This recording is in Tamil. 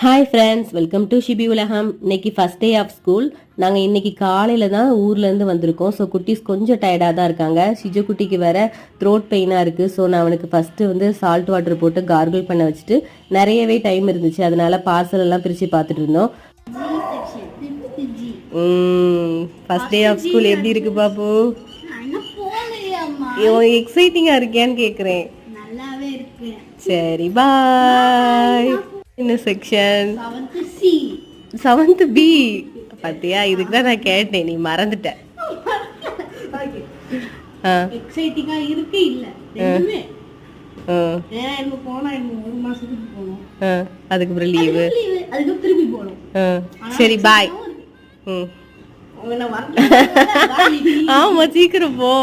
Hi friends, welcome to Shibi உலகம். இன்னைக்கு ஃபர்ஸ்ட் டே ஆஃப் ஸ்கூல். நாங்கள் இன்னைக்கு காலையில் தான் ஊர்லேருந்து வந்திருக்கோம். ஸோ குட்டீஸ் கொஞ்சம் டயர்டாக தான் இருக்காங்க. சிஜு குட்டிக்கு வேற த்ரோட் பெயினாக இருக்குது. ஸோ நான் அவனுக்கு ஃபஸ்ட்டு வந்து சால்ட் வாட்டர் போட்டு கார்கிள் பண்ண வச்சுட்டு நிறையவே டைம் இருந்துச்சு. அதனால பார்சல் எல்லாம் பிரித்து பார்த்துட்டு இருந்தோம். ஃபர்ஸ்ட் டே ஆஃப் ஸ்கூல் எப்படி இருக்கு பாப்பு? எக்ஸைட்டிங்காக இருக்கியான்னு கேட்குறேன். சரி, பாய். என்ன செக்ஷன்? 7th B. பாத்தியா, இதுக்கு தான் நான் கேட்டேன், நீ மறந்துட்ட. எக்ஸைட்டிங்கா இருக்கு இல்ல ரெண்டுமே. ஏன்னா போனா ஒரு மாசத்துக்கு போணும். அதுக்கு அப்புறம் லீவு, அதுக்கு திருப்பி போணும். சரி பாய். ஆமா, சீக்கிரம் போ.